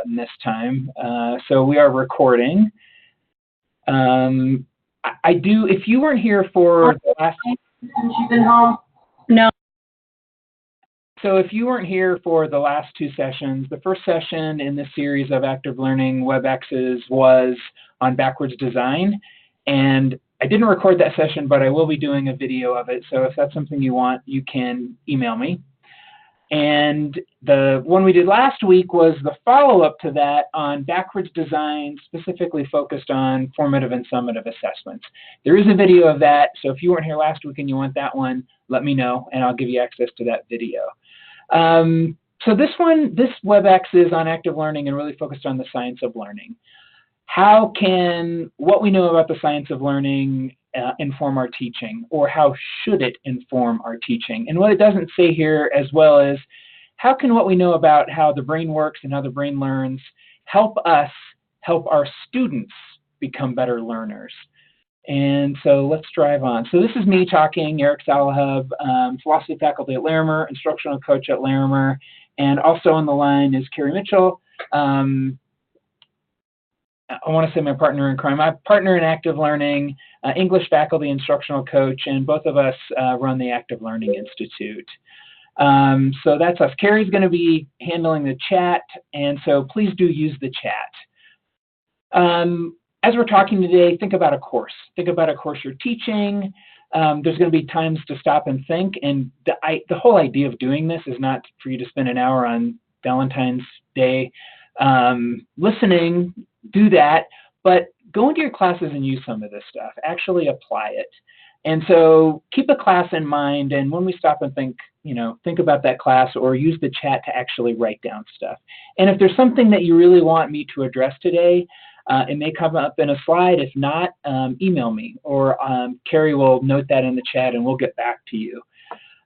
button this time. So we are recording. I do, if you weren't here for the last... You've been home? No. So if you weren't here for the last two sessions, the first session in this series of active learning WebExes was on backwards design. And I didn't record that session, but I will be doing a video of it. So if that's something you want, you can email me. And the one we did last week was the follow-up to that on backwards design, specifically focused on formative and summative assessments. There is a video of that, so if you weren't here last week and you want that one, let me know, and I'll give you access to that video. So this WebEx is on active learning and really focused on the science of learning. How can what we know about the science of learning inform our teaching, or how should it inform our teaching? And what it doesn't say here as well is, how can what we know about how the brain works and how the brain learns help us help our students become better learners? And so let's drive on. So this is me talking, Eric Salahub, philosophy faculty at Larimer, instructional coach at Larimer, and also on the line is Carrie Mitchell. I want to say my partner in crime. My partner in active learning, English faculty instructional coach, and both of us run the Active Learning Institute. So that's us. Carrie's going to be handling the chat, and so please do use the chat. As we're talking today, think about a course. Think about a course you're teaching. There's going to be times to stop and think, and the whole idea of doing this is not for you to spend an hour on Valentine's Day listening. Do that, but go into your classes and use some of this stuff. Actually apply it. And so keep a class in mind, and when we stop and think, think about that class, or use the chat to actually write down stuff. And if there's something that you really want me to address today, it may come up in a slide. If not, email me, or Carrie will note that in the chat and we'll get back to you.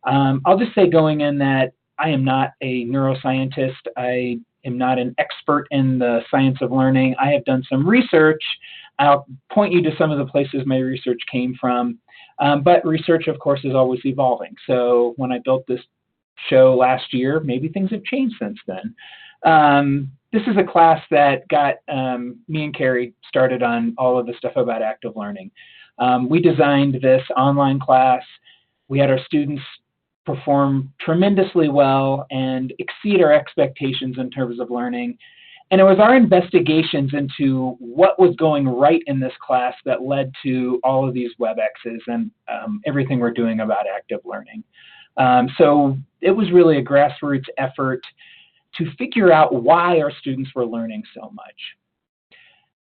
I'll just say going in that I am not a neuroscientist. I am not an expert in the science of learning. I have done some research. I'll point you to some of the places my research came from. But research, of course, is always evolving. So when I built this show last year, maybe things have changed since then. This is a class that got me and Carrie started on all of the stuff about active learning. We designed this online class. We had our students perform tremendously well and exceed our expectations in terms of learning. And it was our investigations into what was going right in this class that led to all of these WebExes and everything we're doing about active learning. So it was really a grassroots effort to figure out why our students were learning so much.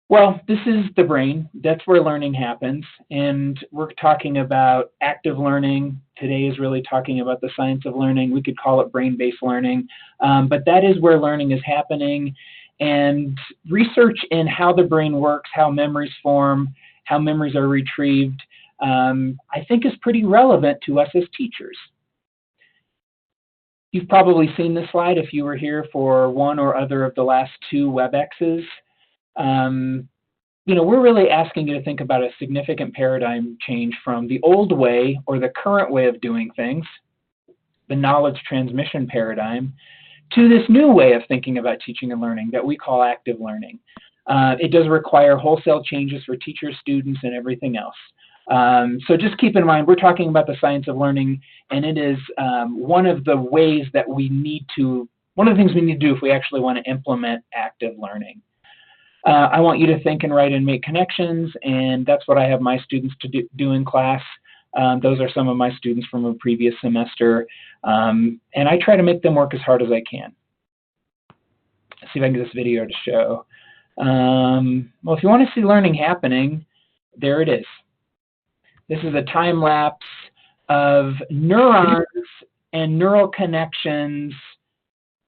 Well, this is the brain. That's where learning happens. And we're talking about active learning. Today is really talking about the science of learning. We could call it brain-based learning. But that is where learning is happening. And research in how the brain works, how memories form, how memories are retrieved, I think is pretty relevant to us as teachers. You've probably seen this slide if you were here for one or other of the last two WebExes. We're really asking you to think about a significant paradigm change from the old way, or the current way of doing things, the knowledge transmission paradigm, to this new way of thinking about teaching and learning that we call active learning. It does require wholesale changes for teachers, students, and everything else. So just keep in mind, we're talking about the science of learning, and it is one of the ways that we need to, one of the things we need to do if we actually want to implement active learning. I want you to think and write and make connections, and that's what I have my students to do in class. Those are some of my students from a previous semester, and I try to make them work as hard as I can. Let's see if I can get this video to show. Well, if you want to see learning happening, there it is. This is a time lapse of neurons and neural connections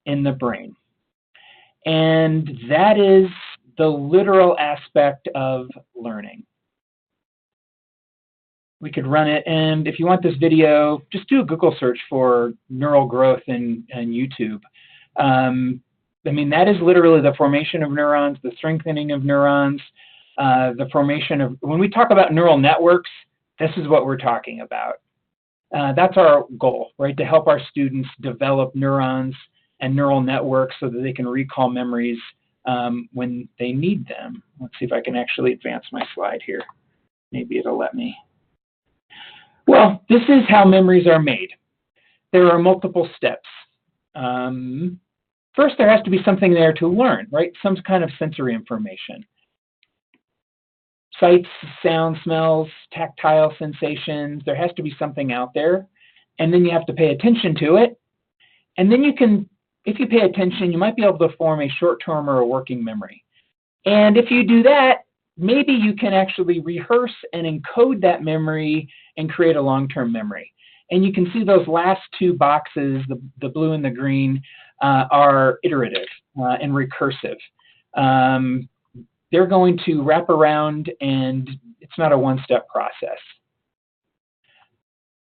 in the brain. And that is the literal aspect of learning. We could run it, and if you want this video, just do a Google search for neural growth in YouTube. I mean, that is literally the formation of neurons, the strengthening of neurons, the formation of, when we talk about neural networks, this is what we're talking about. That's our goal, right? To help our students develop neurons and neural networks so that they can recall memories when they need them. Let's see if I can actually advance my slide here. Maybe it'll let me. Well, this is how memories are made. There are multiple steps. First, there has to be something there to learn, right? Some kind of sensory information. Sights, sounds, smells, tactile sensations. There has to be something out there. And then you have to pay attention to it. And then you can, if you pay attention, you might be able to form a short-term or a working memory. And if you do that, maybe you can actually rehearse and encode that memory and create a long-term memory. And you can see those last two boxes, the blue and the green, are iterative and recursive. They're going to wrap around, and it's not a one-step process.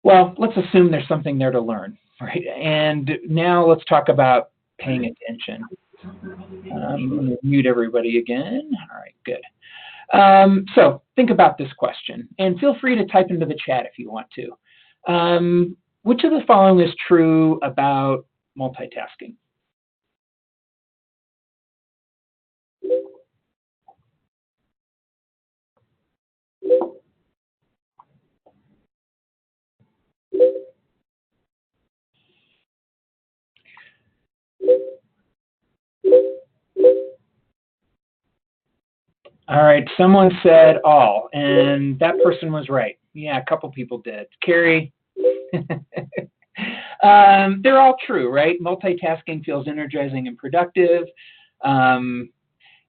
Well, let's assume there's something there to learn, right? And now let's talk about paying attention. I'm going to mute everybody again. All right, good. So think about this question, and feel free to type into the chat if you want to. Which of the following is true about multitasking? All right, someone said all, and that person was right. Yeah, a couple people did. Carrie. They're all true, right? Multitasking feels energizing and productive.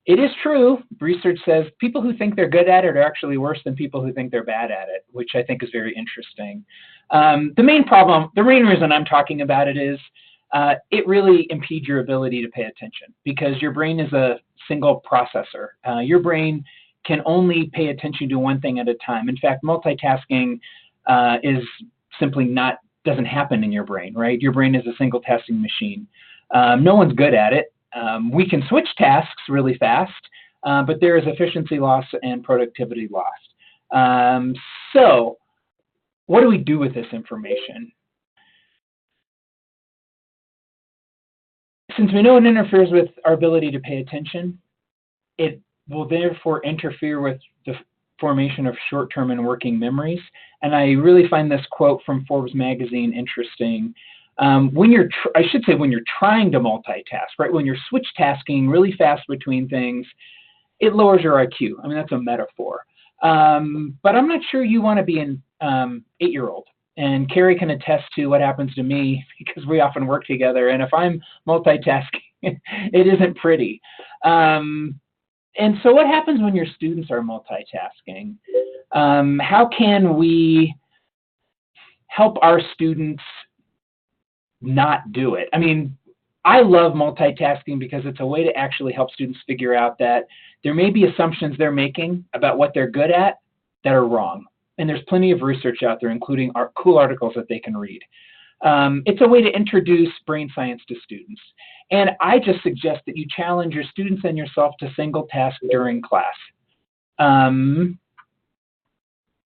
It is true. Research says people who think they're good at it are actually worse than people who think they're bad at it, which I think is very interesting. The main reason I'm talking about it is it really impedes your ability to pay attention because your brain is a single processor. Your brain can only pay attention to one thing at a time. In fact, multitasking is simply doesn't happen in your brain, right? Your brain is a single tasking machine. No one's good at it. We can switch tasks really fast, but there is efficiency loss and productivity loss. So what do we do with this information? Since we know it interferes with our ability to pay attention, it will therefore interfere with the formation of short-term and working memories. And I really find this quote from Forbes magazine interesting. When you're trying to multitask, right? When you're switch tasking really fast between things, it lowers your IQ. I mean, that's a metaphor. But I'm not sure you want to be an 8-year-old. And Carrie can attest to what happens to me because we often work together. And if I'm multitasking, it isn't pretty. And so what happens when your students are multitasking? How can we help our students not do it? I mean, I love multitasking because it's a way to actually help students figure out that there may be assumptions they're making about what they're good at that are wrong. And there's plenty of research out there, including cool articles that they can read. It's a way to introduce brain science to students. And I just suggest that you challenge your students and yourself to single task during class.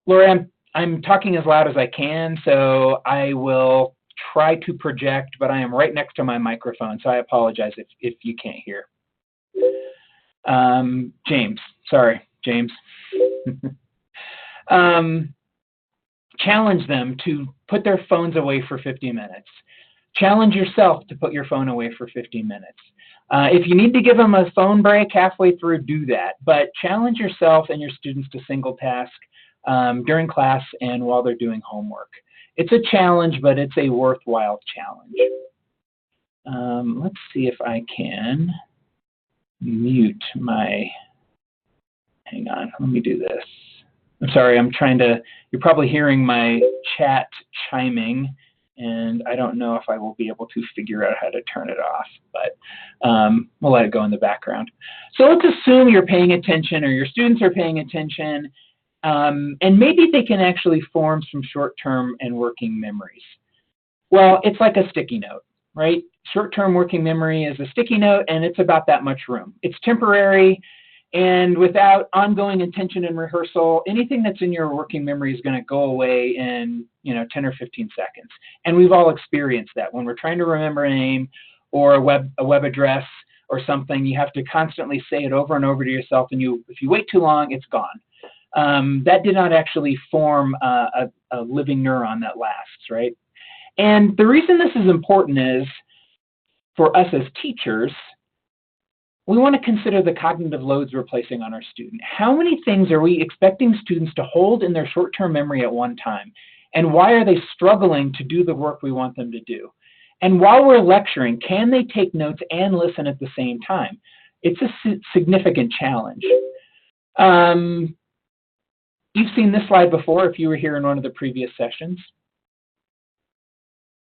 Laura, I'm talking as loud as I can, so I will try to project, but I am right next to my microphone, so I apologize if you can't hear. James, sorry, James. Challenge them to put their phones away for 50 minutes. Challenge yourself to put your phone away for 50 minutes. If you need to give them a phone break halfway through, do that. But challenge yourself and your students to single task during class and while they're doing homework. It's a challenge, but it's a worthwhile challenge. Let's see if I can mute my, hang on, let me do this. I'm sorry, you're probably hearing my chat chiming, and I don't know if I will be able to figure out how to turn it off, but we'll let it go in the background. So let's assume you're paying attention or your students are paying attention, and maybe they can actually form some short-term and working memories. Well, it's like a sticky note, right? Short-term working memory is a sticky note, and it's about that much room. It's temporary. And without ongoing attention and rehearsal, anything that's in your working memory is going to go away in 10 or 15 seconds. And we've all experienced that when we're trying to remember a name or a web address. or something, you have to constantly say it over and over to yourself, and if you wait too long, it's gone. That did not actually form a living neuron that lasts, right? And the reason this is important is, for us as teachers, we want to consider the cognitive loads we're placing on our student. How many things are we expecting students to hold in their short-term memory at one time? And why are they struggling to do the work we want them to do? And while we're lecturing, can they take notes and listen at the same time? It's a significant challenge. You've seen this slide before if you were here in one of the previous sessions.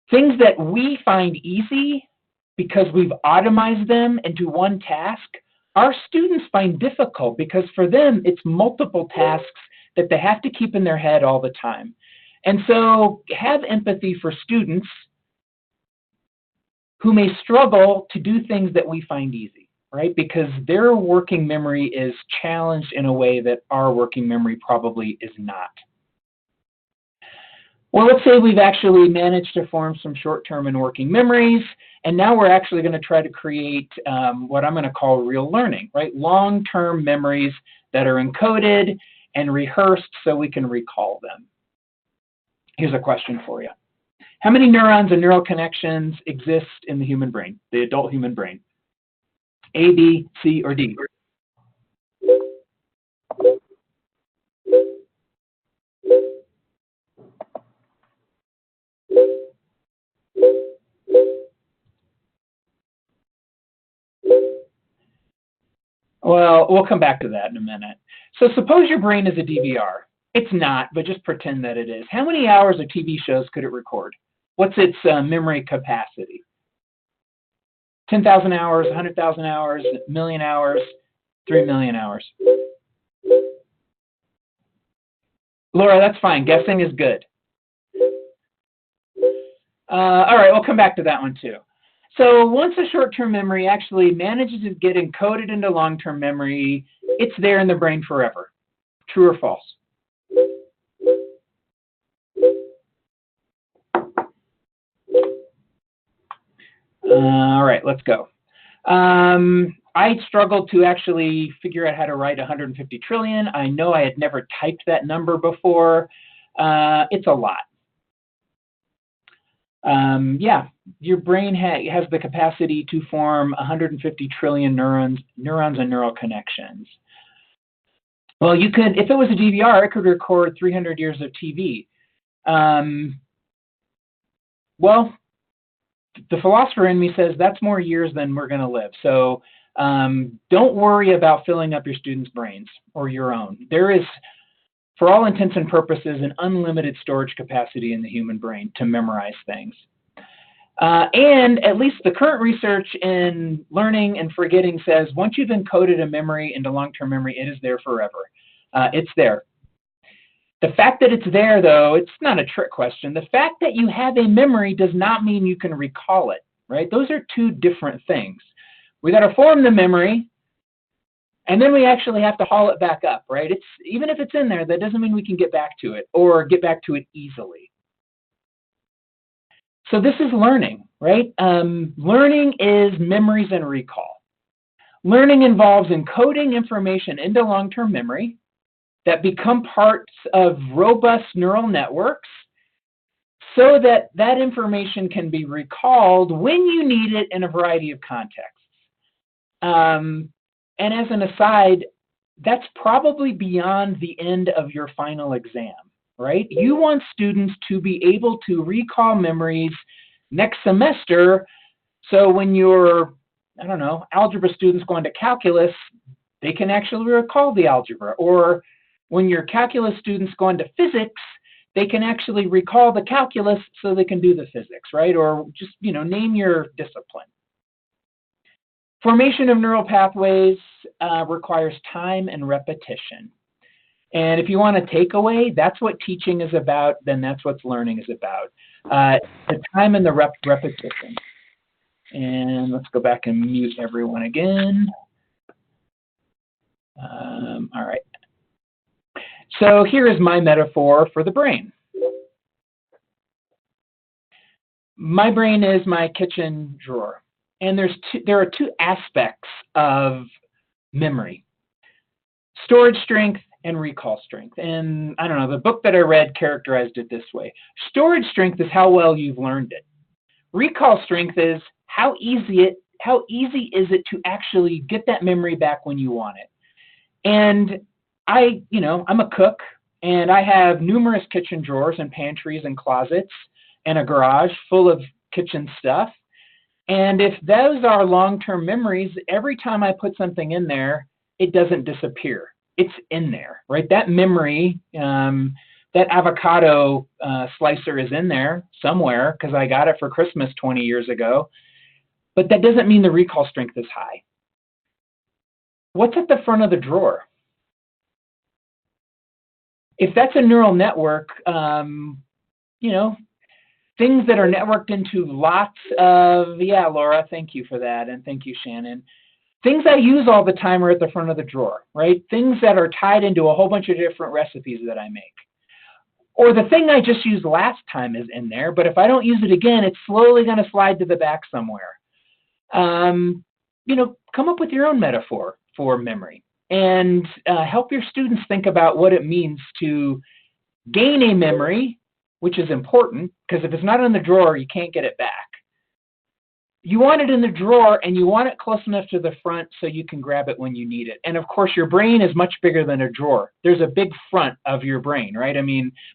Things that we find easy because we've automized them into one task, our students find difficult because for them, it's multiple tasks that they have to keep in their head all the time. And so have empathy for students who may struggle to do things that we find easy, right? Because their working memory is challenged in a way that our working memory probably is not. Well, let's say we've actually managed to form some short-term and working memories, and now we're actually going to try to create what I'm going to call real learning, right? Long-term memories that are encoded and rehearsed so we can recall them. Here's a question for you. How many neurons and neural connections exist in the human brain, the adult human brain? A, B, C, or D? Well, we'll come back to that in a minute. So suppose your brain is a DVR. It's not, but just pretend that it is. How many hours of TV shows could it record? What's its memory capacity? 10,000 hours, 100,000 hours, 1 million hours, 3 million hours. Laura, that's fine. Guessing is good. All right, we'll come back to that one too. So once a short-term memory actually manages to get encoded into long-term memory, it's there in the brain forever. True or false? All right, let's go. I struggled to actually figure out how to write 150 trillion. I know I had never typed that number before. It's a lot. Yeah, your brain has the capacity to form 150 trillion neurons and neural connections. Well, you could, if it was a DVR, it could record 300 years of TV. Well, the philosopher in me says that's more years than we're going to live. So don't worry about filling up your students' brains or your own. There is, for all intents and purposes, an unlimited storage capacity in the human brain to memorize things. And at least the current research in learning and forgetting says once you've encoded a memory into long-term memory, it is there forever. It's there. The fact that it's there, though, it's not a trick question. The fact that you have a memory does not mean you can recall it, right? Those are two different things. We got to form the memory, and then we actually have to haul it back up, right? It's, even if it's in there, that doesn't mean we can get back to it or get back to it easily. So this is learning, right? Learning is memories and recall. Learning involves encoding information into long-term memory that become parts of robust neural networks so that that information can be recalled when you need it in a variety of contexts. And as an aside, that's probably beyond the end of your final exam, right? You want students to be able to recall memories next semester, so when your, I don't know, algebra students go into calculus, they can actually recall the algebra. Or when your calculus students go into physics, they can actually recall the calculus so they can do the physics, right? Or just, you know, name your discipline. Formation of neural pathways requires time and repetition. And if you want a takeaway, that's what teaching is about, then that's what learning is about. The time and the repetition. And let's go back and mute everyone again. All right. So here is my metaphor for the brain. My brain is my kitchen drawer. And there are two aspects of memory: storage strength and recall strength. And I don't know, the book that I read characterized it this way. Storage strength is how well you've learned it. Recall strength is how easy is it to actually get that memory back when you want it. And I'm a cook, and I have numerous kitchen drawers and pantries and closets and a garage full of kitchen stuff. And if those are long-term memories, every time I put something in there, it doesn't disappear. It's in there, right? That memory, that avocado slicer is in there somewhere because I got it for Christmas 20 years ago. But that doesn't mean the recall strength is high. What's at the front of the drawer? If that's a neural network, things that are networked into lots of, yeah, Laura, thank you for that, and thank you, Shannon. Things I use all the time are at the front of the drawer, right? Things that are tied into a whole bunch of different recipes that I make. Or the thing I just used last time is in there, but if I don't use it again, it's slowly going to slide to the back somewhere. Come up with your own metaphor for memory and help your students think about what it means to gain a memory, which is important, because if it's not in the drawer, you can't get it back. You want it in the drawer, and you want it close enough to the front so you can grab it when you need it. And of course, your brain is much bigger than a drawer. There's a big front of your brain, right?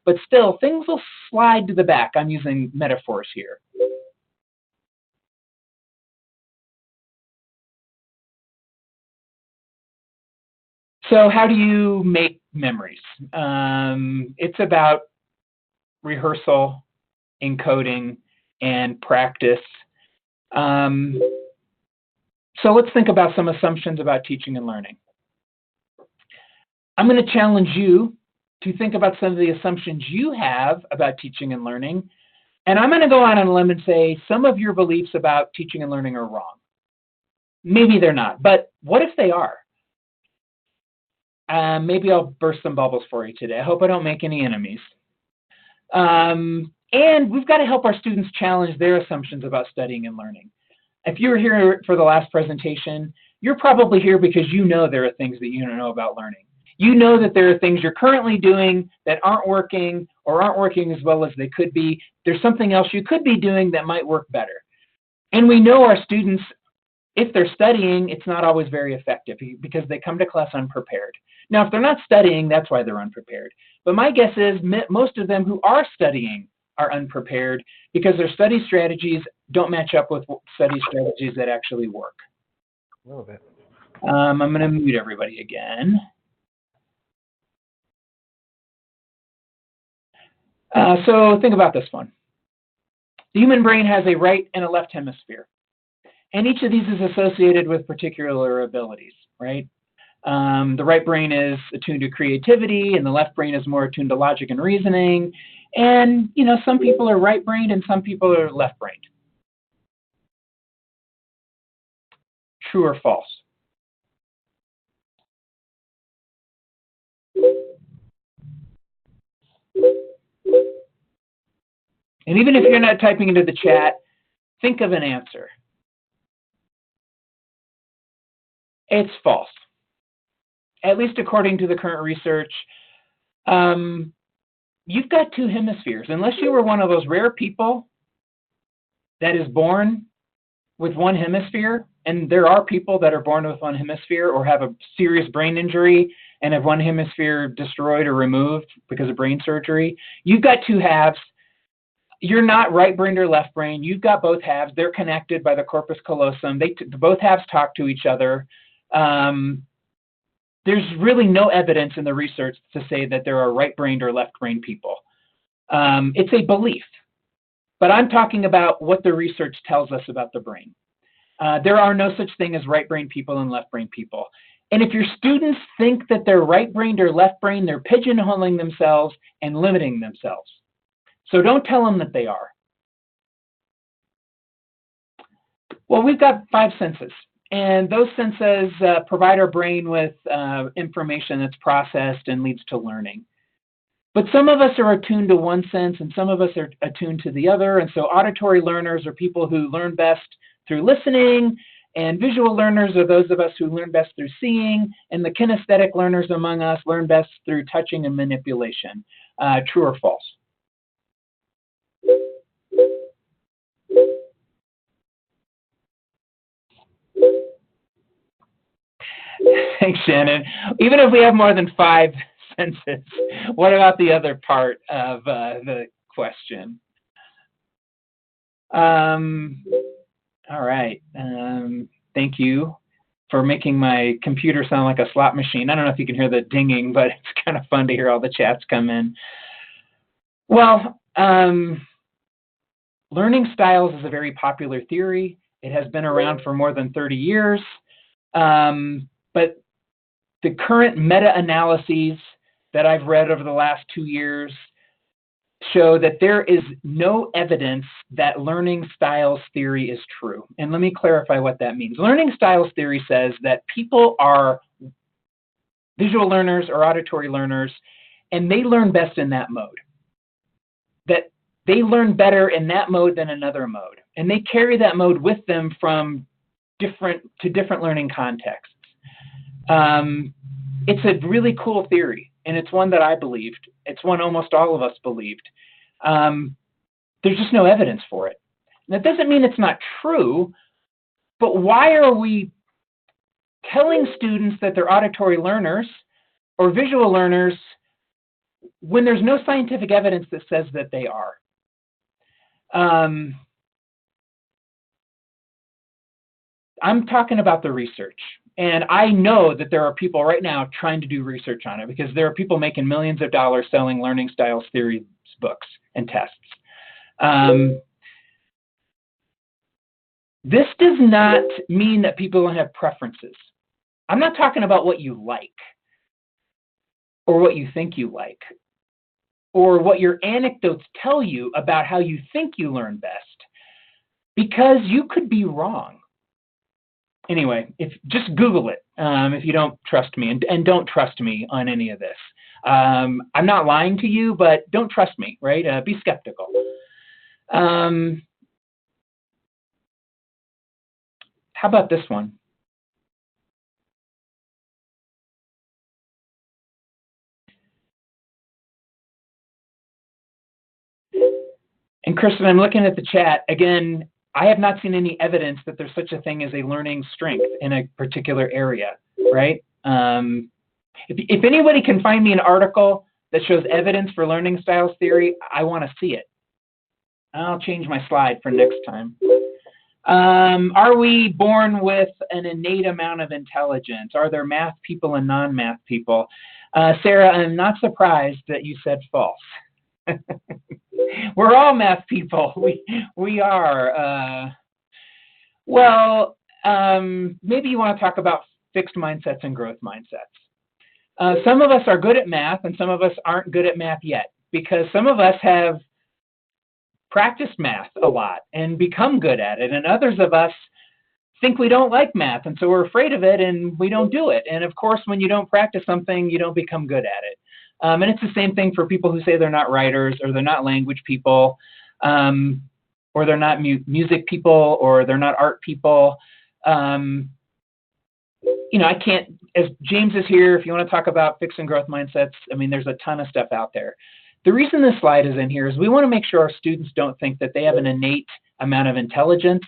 But still, things will slide to the back. I'm using metaphors here. So how do you make memories? It's about rehearsal, encoding, and practice. So let's think about some assumptions about teaching and learning. I'm going to challenge you to think about some of the assumptions you have about teaching and learning. And I'm going to go out on a limb and say some of your beliefs about teaching and learning are wrong. Maybe they're not, but what if they are? Maybe I'll burst some bubbles for you today. I hope I don't make any enemies. And we've got to help our students challenge their assumptions about studying and learning. If you were here for the last presentation, you're probably here because you know there are things that you don't know about learning. You know that there are things you're currently doing that aren't working or aren't working as well as they could be. There's something else you could be doing that might work better. And we know our students, if they're studying, it's not always very effective because they come to class unprepared. Now, if they're not studying, that's why they're unprepared. But my guess is most of them who are studying are unprepared because their study strategies don't match up with study strategies that actually work. A little bit. I'm going to mute everybody again. So think about this one. The human brain has a right and a left hemisphere. And each of these is associated with particular abilities, right? The right brain is attuned to creativity, and the left brain is more attuned to logic and reasoning. And, some people are right-brained and some people are left-brained. True or false? And even if you're not typing into the chat, think of an answer. It's false. At least according to the current research, you've got two hemispheres. Unless you were one of those rare people that is born with one hemisphere, and there are people that are born with one hemisphere or have a serious brain injury and have one hemisphere destroyed or removed because of brain surgery, you've got two halves. You're not right-brained or left-brained. You've got both halves. They're connected by the corpus callosum. Both halves talk to each other. There's really no evidence in the research to say that there are right-brained or left-brained people. It's a belief. But I'm talking about what the research tells us about the brain. There are no such thing as right-brained people and left-brained people. And if your students think that they're right-brained or left-brained, they're pigeonholing themselves and limiting themselves. So don't tell them that they are. Well, we've got 5 senses. And those senses provide our brain with information that's processed and leads to learning. But some of us are attuned to one sense and some of us are attuned to the other. And so auditory learners are people who learn best through listening, and visual learners are those of us who learn best through seeing, and the kinesthetic learners among us learn best through touching and manipulation. True or false? Thanks, Shannon. Even if we have more than 5 senses, what about the other part of the question? All right. Thank you for making my computer sound like a slot machine. I don't know if you can hear the dinging, but it's kind of fun to hear all the chats come in. Well, learning styles is a very popular theory. It has been around for more than 30 years. But the current meta-analyses that I've read over the last 2 years show that there is no evidence that learning styles theory is true. And let me clarify what that means. Learning styles theory says that people are visual learners or auditory learners, and they learn best in that mode. That they learn better in that mode than another mode. And they carry that mode with them from different learning contexts. It's a really cool theory, and it's one that I believed. It's one almost all of us believed. There's just no evidence for it. And that doesn't mean it's not true, but why are we telling students that they're auditory learners or visual learners when there's no scientific evidence that says that they are? I'm talking about the research. And I know that there are people right now trying to do research on it because there are people making millions of dollars selling learning styles theory books and tests. This does not mean that people don't have preferences. I'm not talking about what you like or what you think you like or what your anecdotes tell you about how you think you learn best, because you could be wrong. Anyway, just Google it if you don't trust me, and don't trust me on any of this. I'm not lying to you, but don't trust me, right? Be skeptical. How about this one? And Kristen, I'm looking at the chat. Again, I have not seen any evidence that there's such a thing as a learning strength in a particular area, right? If anybody can find me an article that shows evidence for learning styles theory, I want to see it. I'll change my slide for next time. Are we born with an innate amount of intelligence? Are there math people and non-math people? Sarah, I'm not surprised that you said false. We're all math people. We are. Well, maybe you want to talk about fixed mindsets and growth mindsets. Some of us are good at math, and some of us aren't good at math yet, because some of us have practiced math a lot and become good at it, and others of us think we don't like math, and so we're afraid of it, and we don't do it. And of course, when you don't practice something, you don't become good at it. And it's the same thing for people who say they're not writers, or they're not language people, or they're not music people, or they're not art people. You know, I can't, as James is here, if you want to talk about fixed and growth mindsets, I mean, there's a ton of stuff out there. The reason this slide is in here is we want to make sure our students don't think that they have an innate amount of intelligence.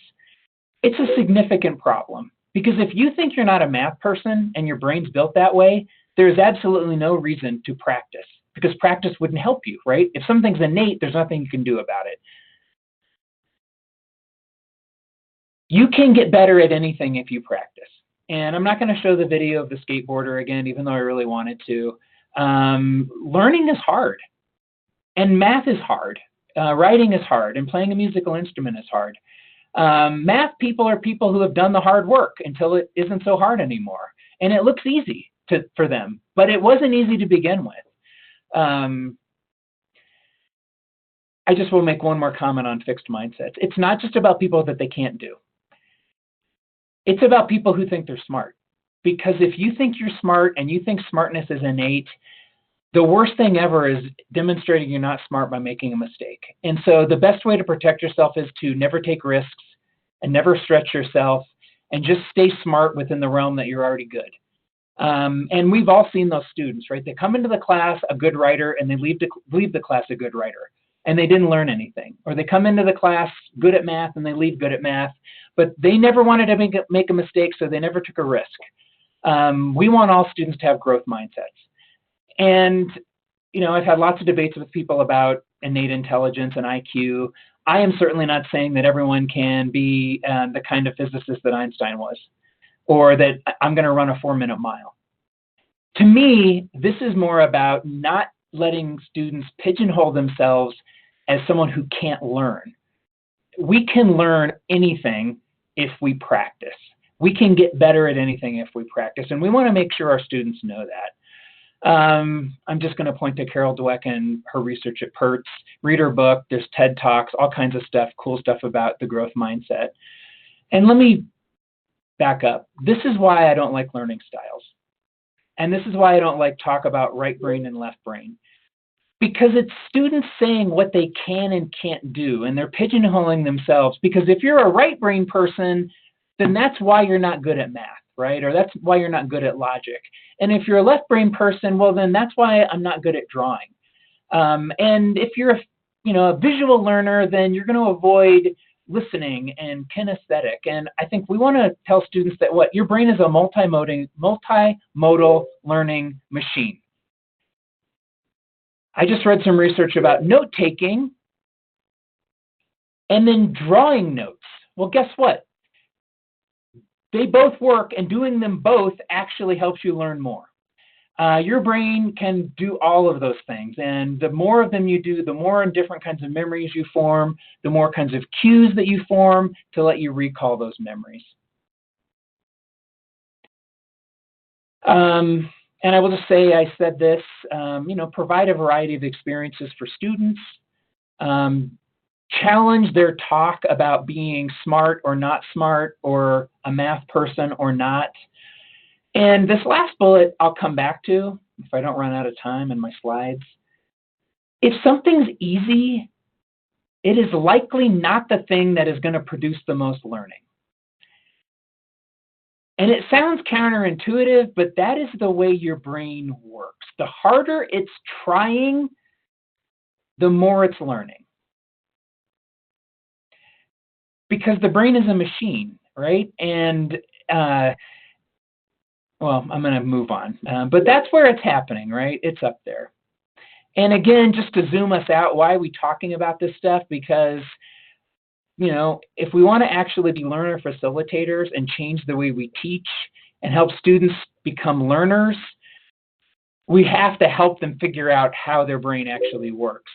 It's a significant problem, because if you think you're not a math person and your brain's built that way, there's absolutely no reason to practice, because practice wouldn't help you, right? If something's innate, there's nothing you can do about it. You can get better at anything if you practice. And I'm not going to show the video of the skateboarder again, even though I really wanted to. Learning is hard, and math is hard. Writing is hard, and playing a musical instrument is hard. Math people are people who have done the hard work until it isn't so hard anymore. And it looks easy for them, but it wasn't easy to begin with. I just will make one more comment on fixed mindsets. It's not just about people that they can't do. It's about people who think they're smart. Because if you think you're smart and you think smartness is innate, the worst thing ever is demonstrating you're not smart by making a mistake. And so the best way to protect yourself is to never take risks and never stretch yourself and just stay smart within the realm that you're already good. And we've all seen those students, right? They come into the class a good writer and they leave the class a good writer, and they didn't learn anything. Or they come into the class good at math and they leave good at math, but they never wanted to make a mistake, so they never took a risk. We want all students to have growth mindsets. And, you know, I've had lots of debates with people about innate intelligence and IQ. I am certainly not saying that everyone can be the kind of physicist that Einstein was, or that I'm going to run a 4-minute mile. To me, this is more about not letting students pigeonhole themselves as someone who can't learn. We can learn anything if we practice. We can get better at anything if we practice, and we want to make sure our students know that. I'm just going to point to Carol Dweck and her research at PERTS. Read her book. There's TED Talks, all kinds of stuff, cool stuff about the growth mindset. And let me back up. This is why I don't like learning styles. And this is why I don't like talk about right brain and left brain. Because it's students saying what they can and can't do, and they're pigeonholing themselves. Because if you're a right brain person, then that's why you're not good at math, right? Or that's why you're not good at logic. And if you're a left brain person, well, then that's why I'm not good at drawing. And if you're a visual learner, then you're going to avoid listening and kinesthetic. And I think we want to tell students that your brain is a multimodal learning machine. I just read some research about note-taking and then drawing notes. Well, guess what? They both work, and doing them both actually helps you learn more. Your brain can do all of those things, and the more of them you do, the more different kinds of memories you form, the more kinds of cues that you form to let you recall those memories. And I will just say, I said this, provide a variety of experiences for students. Challenge their talk about being smart or not smart, or a math person or not. And this last bullet I'll come back to if I don't run out of time in my slides. If something's easy, it is likely not the thing that is going to produce the most learning. And it sounds counterintuitive, but that is the way your brain works. The harder it's trying, the more it's learning. Because the brain is a machine, right? And, well, I'm going to move on. But that's where it's happening, right? It's up there. And again, just to zoom us out, why are we talking about this stuff? Because, if we want to actually be learner facilitators and change the way we teach and help students become learners, we have to help them figure out how their brain actually works.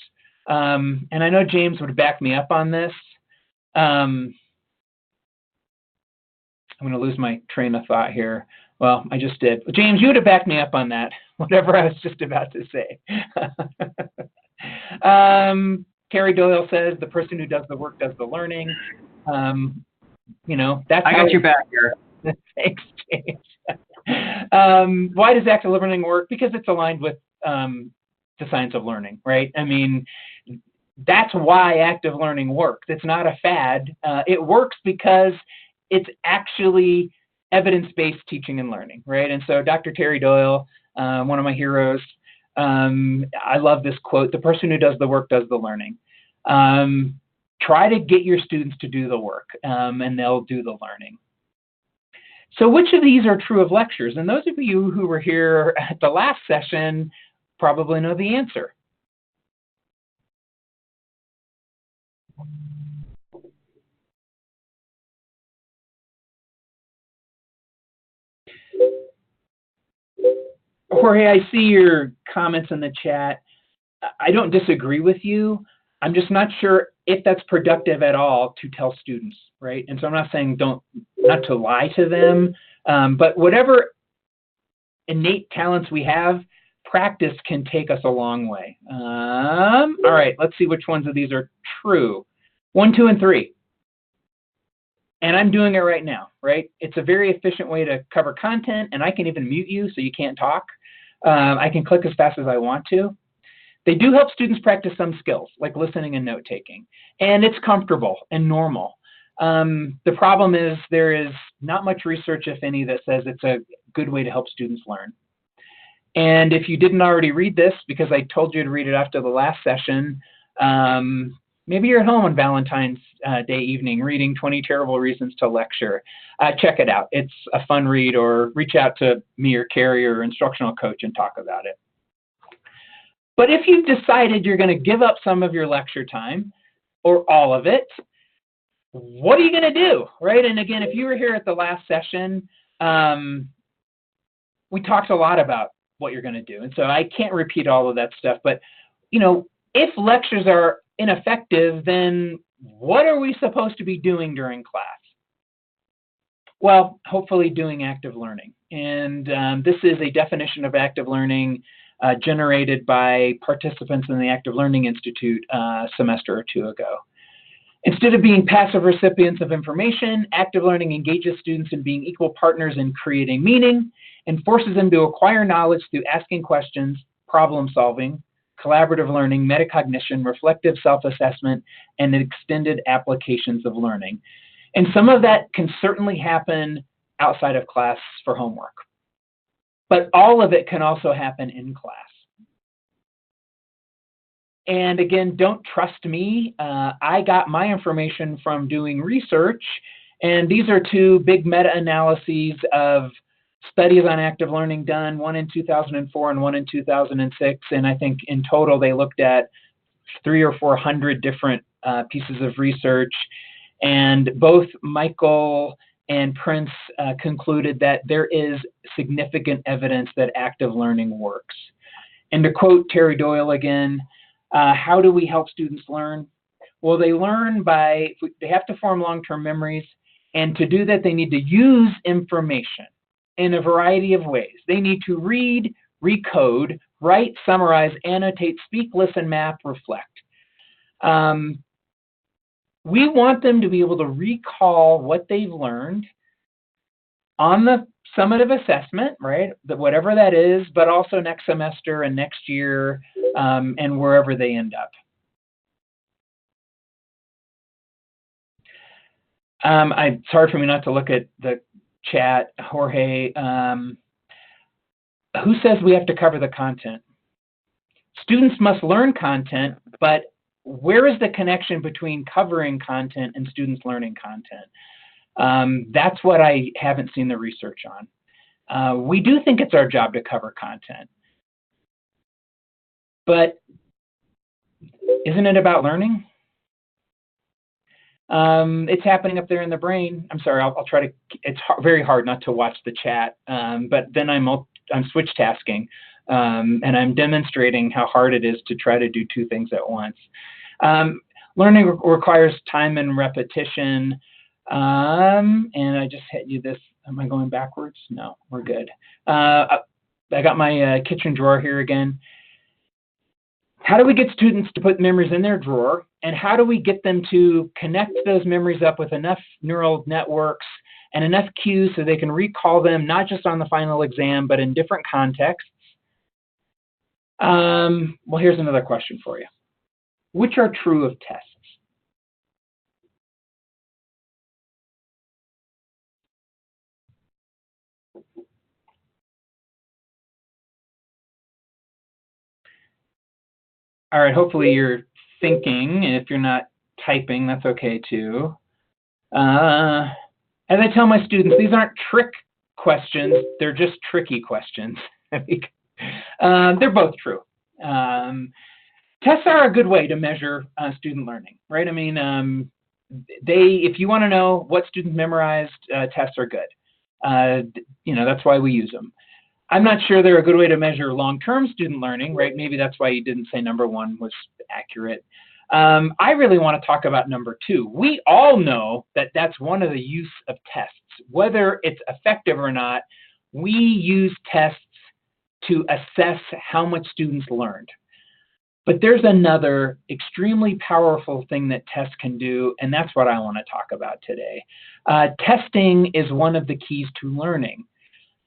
And I know James would back me up on this. I'm going to lose my train of thought here. Well, I just did. James, you would have backed me up on that, whatever I was just about to say. Terry Doyle says, the person who does the work does the learning. That's I got your back here. Thanks, James. Why does active learning work? Because it's aligned with the science of learning, right? I mean, that's why active learning works. It's not a fad. It works because it's actually evidence-based teaching and learning, right? And so Dr. Terry Doyle, one of my heroes, I love this quote, the person who does the work does the learning. Try to get your students to do the work, and they'll do the learning. So which of these are true of lectures? And those of you who were here at the last session probably know the answer. Jorge, I see your comments in the chat. I don't disagree with you. I'm just not sure if that's productive at all to tell students, right? And so I'm not saying not to lie to them, but whatever innate talents we have, practice can take us a long way. All right, let's see which ones of these are true. 1, 2, and 3. And I'm doing it right now, right? It's a very efficient way to cover content, and I can even mute you so you can't talk. I can click as fast as I want to. They do help students practice some skills, like listening and note-taking. And it's comfortable and normal. The problem is there is not much research, if any, that says it's a good way to help students learn. And if you didn't already read this, because I told you to read it after the last session, maybe you're at home on Valentine's Day evening reading 20 Terrible Reasons to Lecture. Check it out. It's a fun read, or reach out to me or Carrie or instructional coach and talk about it. But if you've decided you're going to give up some of your lecture time or all of it, what are you going to do, right? And again, if you were here at the last session, we talked a lot about what you're going to do. And so I can't repeat all of that stuff, but if lectures are ineffective, then what are we supposed to be doing during class? Well, hopefully doing active learning. And this is a definition of active learning generated by participants in the Active Learning Institute a semester or two ago. Instead of being passive recipients of information, active learning engages students in being equal partners in creating meaning and forces them to acquire knowledge through asking questions, problem solving, collaborative learning, metacognition, reflective self-assessment, and extended applications of learning. And some of that can certainly happen outside of class for homework. But all of it can also happen in class. And again, don't trust me. I got my information from doing research, and these are two big meta-analyses of studies on active learning done, one in 2004 and one in 2006. And I think in total they looked at 300 or 400 different pieces of research. And both Michael and Prince concluded that there is significant evidence that active learning works. And to quote Terry Doyle again, how do we help students learn? Well, they learn they have to form long-term memories, and to do that, they need to use information in a variety of ways. They need to read, recode, write, summarize, annotate, speak, listen, map, reflect. We want them to be able to recall what they've learned on the summative assessment, right? Whatever that is, but also next semester and next year and wherever they end up. It's hard for me not to look at the chat. Jorge, who says we have to cover the content? Students must learn content, but where is the connection between covering content and students learning content? That's what I haven't seen the research on. We do think it's our job to cover content, but isn't it about learning? It's happening up there in the brain. I'm sorry, I'll try to, it's very hard not to watch the chat, but then I'm switch tasking, and I'm demonstrating how hard it is to try to do two things at once. Learning requires time and repetition, and I just hit you this. Am I going backwards? No, we're good. I got my kitchen drawer here again. How do we get students to put memories in their drawer, and how do we get them to connect those memories up with enough neural networks and enough cues so they can recall them not just on the final exam, but in different contexts? Well, here's another question for you. Which are true of tests? All right, hopefully you're thinking, and if you're not typing, that's okay too. As I tell my students, these aren't trick questions, they're just tricky questions. They're both true. Tests are a good way to measure student learning, right? I mean, if you want to know what students memorized, tests are good. That's why we use them. I'm not sure they're a good way to measure long-term student learning, right? Maybe that's why you didn't say number one was accurate. I really want to talk about number two. We all know that that's one of the use of tests. Whether it's effective or not, we use tests to assess how much students learned. But there's another extremely powerful thing that tests can do, and that's what I want to talk about today. Testing is one of the keys to learning.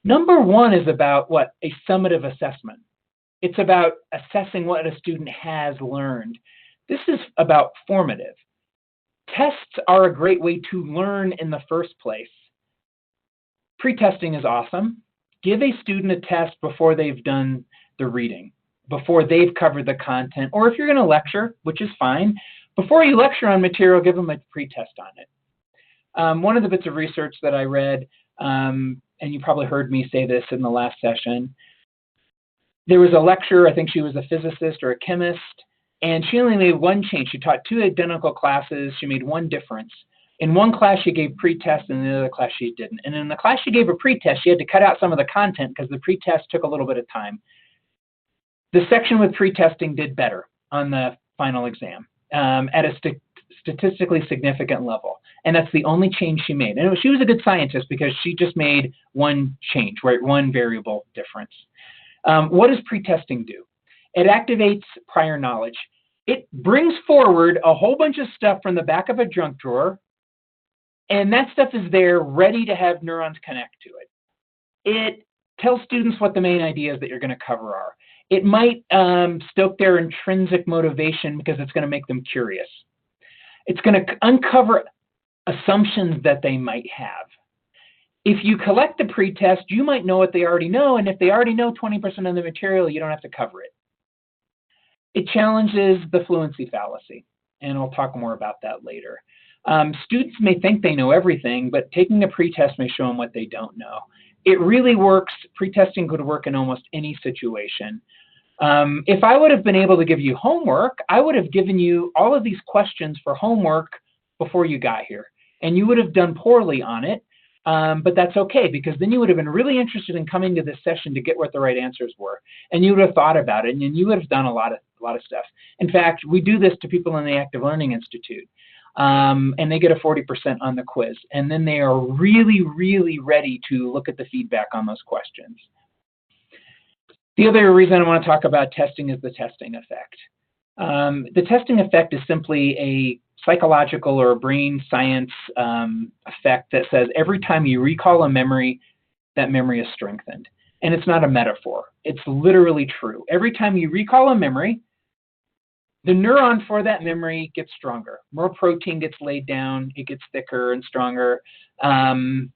Number one is about what? A summative assessment. It's about assessing what a student has learned. This is about formative. Tests are a great way to learn in the first place. Pretesting is awesome. Give a student a test before they've done the reading, before they've covered the content, or if you're going to lecture, which is fine, before you lecture on material, give them a pretest on it. One of the bits of research that I read, and you probably heard me say this in the last session, there was a lecturer, I think she was a physicist or a chemist, and she only made one change. She taught 2 identical classes. She made one difference. In one class, she gave pretest, and in the other class, she didn't. And in the class she gave a pretest, she had to cut out some of the content because the pretest took a little bit of time. The section with pretesting did better on the final exam at a statistically significant level. And that's the only change she made. And she was a good scientist because she just made one change, right? One variable difference. What does pretesting do? It activates prior knowledge. It brings forward a whole bunch of stuff from the back of a junk drawer, and that stuff is there ready to have neurons connect to it. It tells students what the main ideas that you're going to cover are. It might stoke their intrinsic motivation because it's going to make them curious. It's going to uncover assumptions that they might have. If you collect the pretest, you might know what they already know, and if they already know 20% of the material, you don't have to cover it. It challenges the fluency fallacy, and I'll talk more about that later. Students may think they know everything, but taking a pretest may show them what they don't know. It really works. Pretesting could work in almost any situation. If I would have been able to give you homework, I would have given you all of these questions for homework before you got here, and you would have done poorly on it. But that's okay, because then you would have been really interested in coming to this session to get what the right answers were, and you would have thought about it, and you would have done a lot of stuff. In fact, we do this to people in the Active Learning Institute, and they get a 40% on the quiz, and then they are really, really ready to look at the feedback on those questions. The other reason I want to talk about testing is the testing effect. The testing effect is simply a psychological or a brain science effect that says every time you recall a memory, that memory is strengthened. And it's not a metaphor. It's literally true. Every time you recall a memory, the neuron for that memory gets stronger. More protein gets laid down. It gets thicker and stronger. And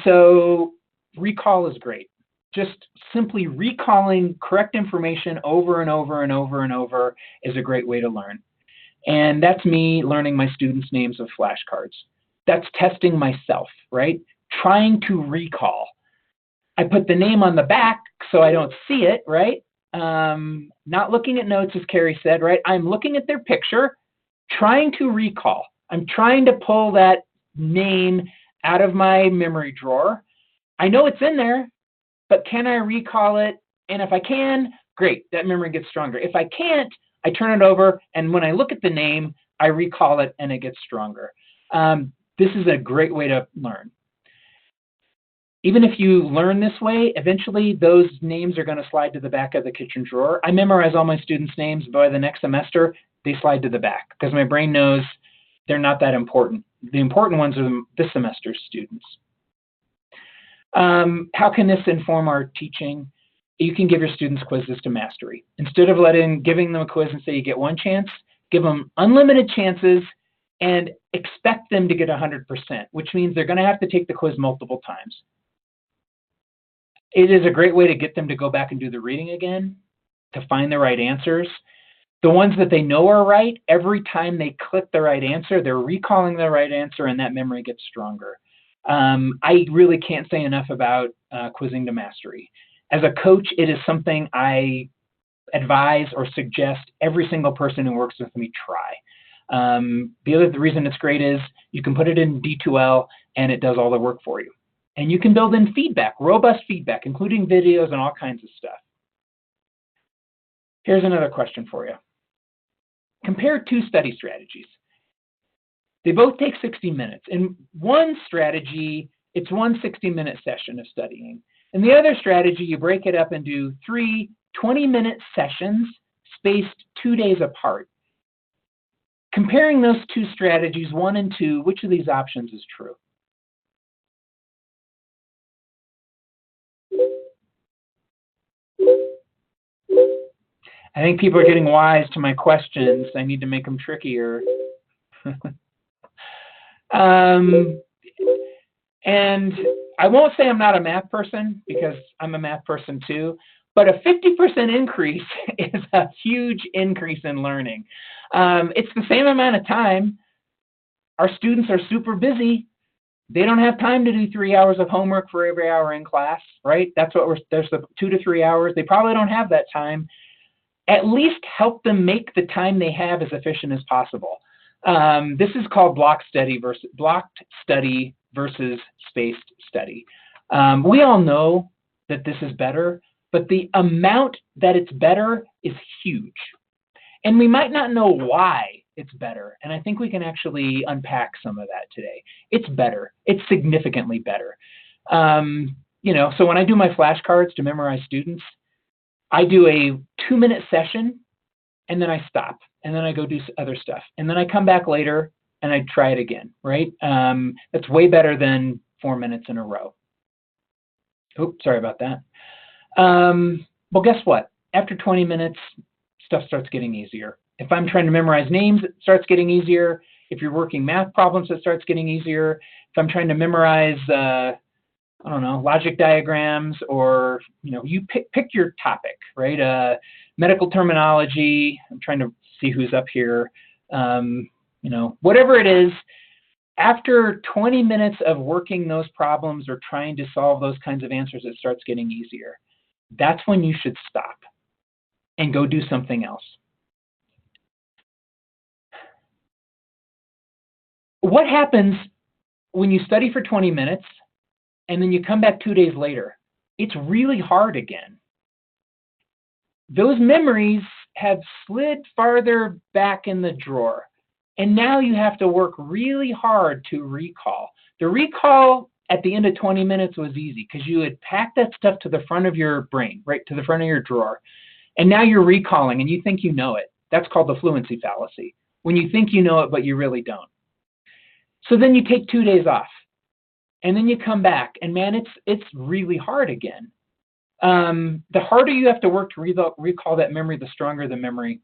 so recall is great. Just simply recalling correct information over and over and over and over is a great way to learn. And that's me learning my students' names of flashcards. That's testing myself, right? Trying to recall. I put the name on the back so I don't see it, right? Not looking at notes, as Carrie said, right? I'm looking at their picture, trying to recall. I'm trying to pull that name out of my memory drawer. I know it's in there, but can I recall it? And if I can, great, that memory gets stronger. If I can't, I turn it over, and when I look at the name, I recall it, and it gets stronger. This is a great way to learn. Even if you learn this way, eventually those names are going to slide to the back of the kitchen drawer. I memorize all my students' names. By the next semester, they slide to the back because my brain knows they're not that important. The important ones are this semester's students. How can this inform our teaching? You can give your students quizzes to mastery. Instead of giving them a quiz and say you get one chance, give them unlimited chances and expect them to get 100%, which means they're going to have to take the quiz multiple times. It is a great way to get them to go back and do the reading again, to find the right answers. The ones that they know are right, every time they click the right answer, they're recalling the right answer, and that memory gets stronger. I really can't say enough about quizzing to mastery. As a coach, it is something I advise or suggest every single person who works with me try. The reason it's great is you can put it in D2L and it does all the work for you. And you can build in feedback, robust feedback, including videos and all kinds of stuff. Here's another question for you. Compare 2 study strategies. They both take 60 minutes. In one strategy, it's one 60-minute session of studying. In the other strategy, you break it up into 3 20-minute sessions spaced 2 days apart. Comparing those 2 strategies, 1 and 2, which of these options is true? I think people are getting wise to my questions. I need to make them trickier. And I won't say I'm not a math person, because I'm a math person too, but a 50% increase is a huge increase in learning. It's the same amount of time. Our students are super busy. They don't have time to do 3 hours of homework for every hour in class, right? That's what there's the 2 to 3 hours. They probably don't have that time. At least help them make the time they have as efficient as possible. This is called blocked study versus spaced study. We all know that this is better, but the amount that it's better is huge. And we might not know why it's better. And I think we can actually unpack some of that today. It's better. It's significantly better. So when I do my flashcards to memorize students, I do a 2-minute session, and then I stop, and then I go do other stuff. And then I come back later, and I try it again, right? That's way better than 4 minutes in a row. Oops, sorry about that. Well, guess what? After 20 minutes, stuff starts getting easier. If I'm trying to memorize names, it starts getting easier. If you're working math problems, it starts getting easier. If I'm trying to memorize, logic diagrams, or, you pick your topic, right? Medical terminology. I'm trying to see who's up here. Whatever it is, after 20 minutes of working those problems or trying to solve those kinds of answers, it starts getting easier. That's when you should stop and go do something else. What happens when you study for 20 minutes and then you come back 2 days later? It's really hard again. Those memories have slid farther back in the drawer, and now you have to work really hard to recall. The recall at the end of 20 minutes was easy because you had packed that stuff to the front of your brain, right to the front of your drawer, and now you're recalling and you think you know it. That's called the fluency fallacy, when you think you know it but you really don't. So then you take 2 days off, and then you come back, and man, it's really hard again. The harder you have to work to recall that memory, the stronger the memory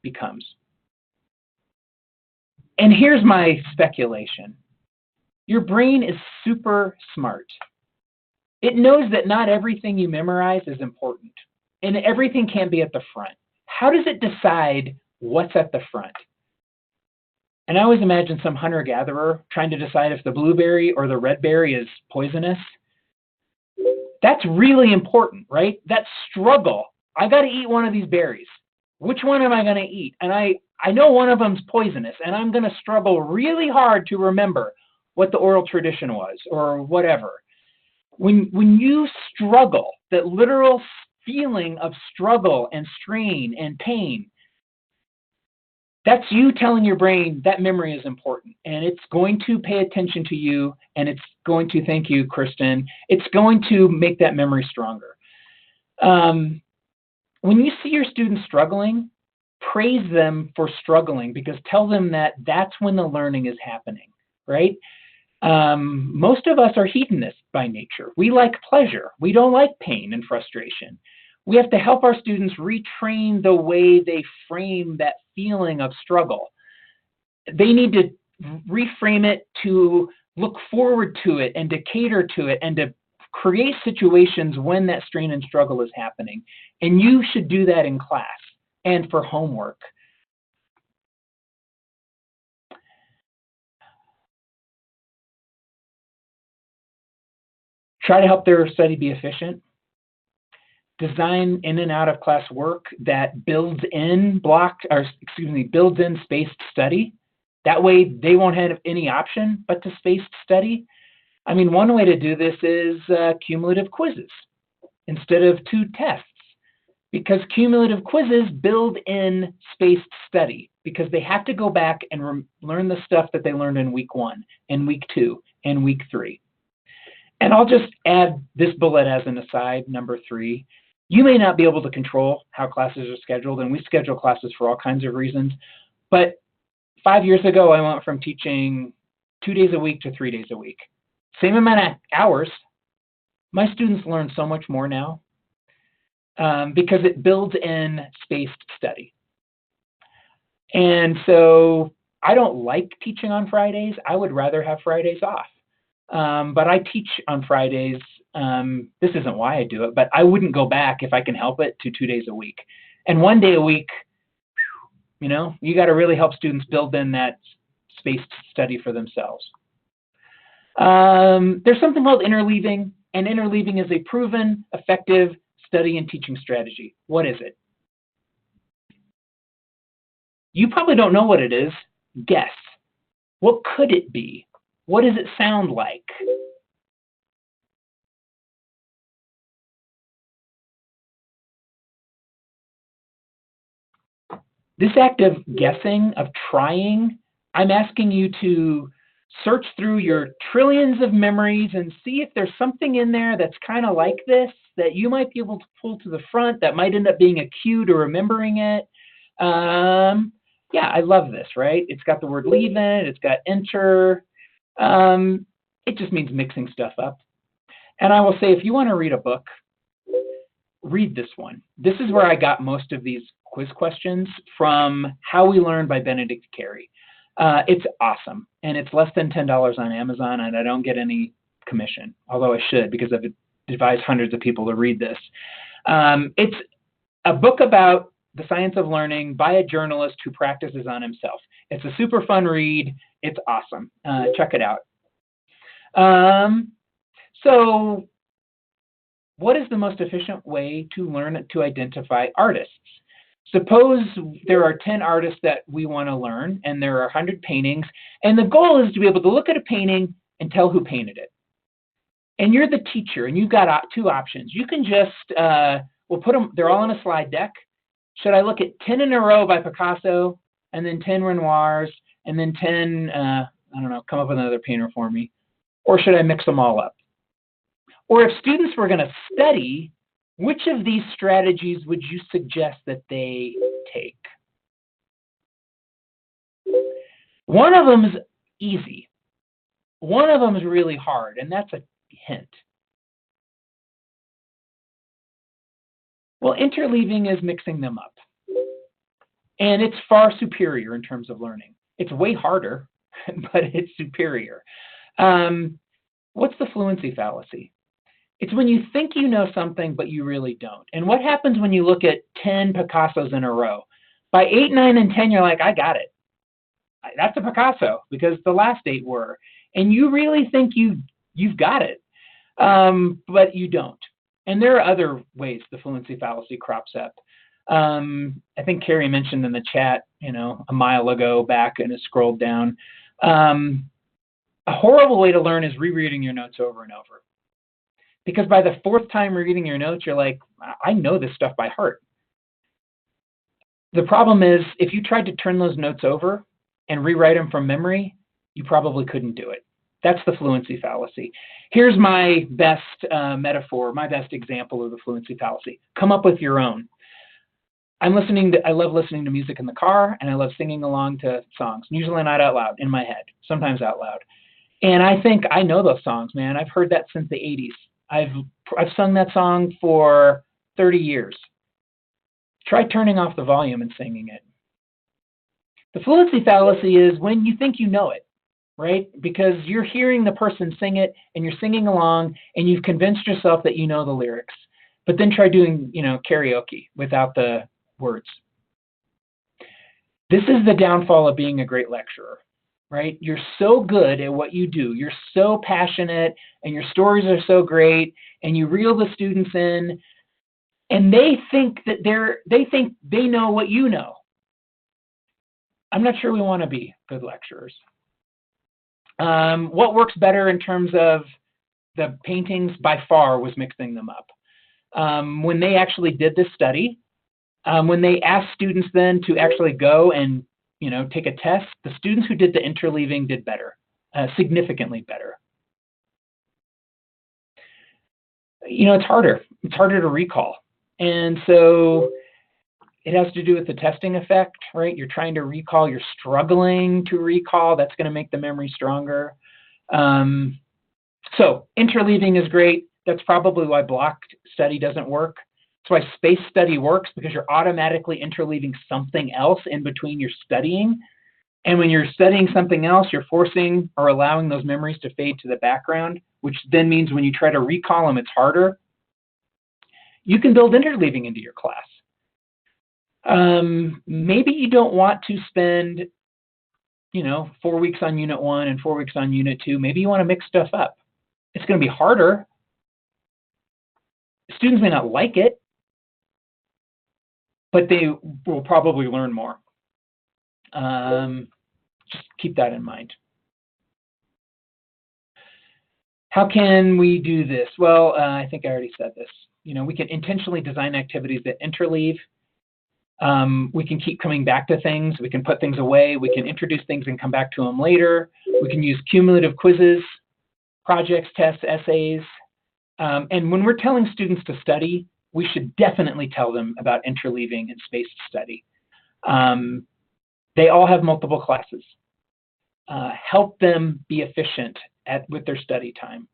becomes. And here's my speculation. Your brain is super smart. It knows that not everything you memorize is important, and everything can't be at the front. How does it decide what's at the front? And I always imagine some hunter-gatherer trying to decide if the blueberry or the red berry is poisonous. That's really important, right? That struggle. I got to eat one of these berries. Which one am I going to eat? And I know one of them's poisonous, and I'm going to struggle really hard to remember what the oral tradition was or whatever. When you struggle, that literal feeling of struggle and strain and pain, that's you telling your brain that memory is important, and it's going to pay attention to you, and it's going to, thank you, Kristen, it's going to make that memory stronger. When you see your students struggling, praise them for struggling, because tell them that that's when the learning is happening, right? Most of us are hedonists by nature. We like pleasure. We don't like pain and frustration. We have to help our students retrain the way they frame that feeling of struggle. They need to reframe it to look forward to it and to cater to it and to create situations when that strain and struggle is happening. And you should do that in class and for homework. Try to help their study be efficient. Design in and out of class work that builds in spaced study. That way they won't have any option but to spaced study. I mean, one way to do this is cumulative quizzes instead of 2 tests, because cumulative quizzes build in spaced study, because they have to go back and learn the stuff that they learned in week 1 and week 2 and week 3. And I'll just add this bullet as an aside, number 3. You may not be able to control how classes are scheduled, and we schedule classes for all kinds of reasons. But 5 years ago, I went from teaching 2 days a week to 3 days a week. Same amount of hours. My students learn so much more now because it builds in spaced study. And so I don't like teaching on Fridays. I would rather have Fridays off. But I teach on Fridays. This isn't why I do it, but I wouldn't go back if I can help it to 2 days a week. And 1 day a week, you know, you got to really help students build in that space to study for themselves. There's something called interleaving, and interleaving is a proven, effective study and teaching strategy. What is it? You probably don't know what it is. Guess. What could it be? What does it sound like? This act of guessing, of trying, I'm asking you to search through your trillions of memories and see if there's something in there that's kind of like this that you might be able to pull to the front that might end up being a cue to remembering it. Yeah, I love this, right? It's got the word leave in it. It's got enter. It just means mixing stuff up. And I will say, if you want to read a book, read this one. This is where I got most of these quiz questions from. How We Learn by Benedict Carey. It's awesome, and it's less than $10 on Amazon, and I don't get any commission, although I should, because I've advised hundreds of people to read this. It's a book about the science of learning by a journalist who practices on himself. It's a super fun read. It's awesome. Check it out. So what is the most efficient way to learn to identify artists? Suppose there are 10 artists that we want to learn, and there are 100 paintings, and the goal is to be able to look at a painting and tell who painted it. And you're the teacher, and you've got 2 options. You can just, we'll put them, they're all on a slide deck. Should I look at 10 in a row by Picasso, and then 10 Renoirs, and then 10, I don't know, come up with another painter for me? Or should I mix them all up? Or if students were going to study, which of these strategies would you suggest that they take? One of them is easy. One of them is really hard, and that's a hint. Well, interleaving is mixing them up. And it's far superior in terms of learning. It's way harder, but it's superior. What's the fluency fallacy? It's when you think you know something, but you really don't. And what happens when you look at 10 Picassos in a row? By 8, 9, and 10, you're like, I got it. That's a Picasso, because the last 8 were. And you really think you've got it, but you don't. And there are other ways the fluency fallacy crops up. I think Carrie mentioned in the chat, a mile ago back, and it scrolled down. A horrible way to learn is rereading your notes over and over. Because by the 4th time reading your notes, you're like, I know this stuff by heart. The problem is, if you tried to turn those notes over and rewrite them from memory, you probably couldn't do it. That's the fluency fallacy. Here's my best metaphor, my best example of the fluency fallacy. Come up with your own. I love listening to music in the car, and I love singing along to songs, usually not out loud, in my head, sometimes out loud. And I think I know those songs, man. I've heard that since the 80s. I've sung that song for 30 years. Try turning off the volume and singing it. The fluency fallacy is when you think you know it, right? Because you're hearing the person sing it, and you're singing along, and you've convinced yourself that you know the lyrics. But then try doing, karaoke without the words. This is the downfall of being a great lecturer. Right? You're so good at what you do. You're so passionate, and your stories are so great, and you reel the students in, and they think they know what you know. I'm not sure we want to be good lecturers. What works better in terms of the paintings by far was mixing them up. When they actually did this study, when they asked students then to actually go and take a test, the students who did the interleaving did better, significantly better. It's harder. It's harder to recall. And so it has to do with the testing effect, right? You're trying to recall, you're struggling to recall. That's going to make the memory stronger. So interleaving is great. That's probably why blocked study doesn't work. That's why space study works, because you're automatically interleaving something else in between your studying. And when you're studying something else, you're forcing or allowing those memories to fade to the background, which then means when you try to recall them, it's harder. You can build interleaving into your class. Maybe you don't want to spend, 4 weeks on Unit 1 and 4 weeks on Unit 2. Maybe you want to mix stuff up. It's going to be harder. Students may not like it, but they will probably learn more. Just keep that in mind. How can we do this? Well, I think I already said this. We can intentionally design activities that interleave. We can keep coming back to things. We can put things away. We can introduce things and come back to them later. We can use cumulative quizzes, projects, tests, essays. And when we're telling students to study, we should definitely tell them about interleaving and spaced study. They all have multiple classes. Help them be efficient with their study time.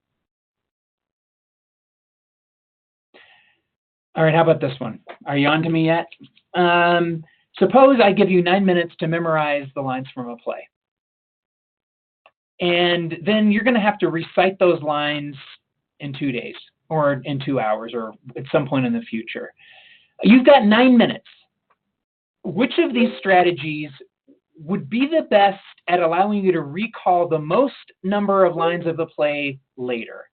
All right, how about this one? Are you on to me yet? Suppose I give you 9 minutes to memorize the lines from a play. And then you're going to have to recite those lines in 2 days or in 2 hours or at some point in the future. You've got 9 minutes. Which of these strategies would be the best at allowing you to recall the most number of lines of the play later?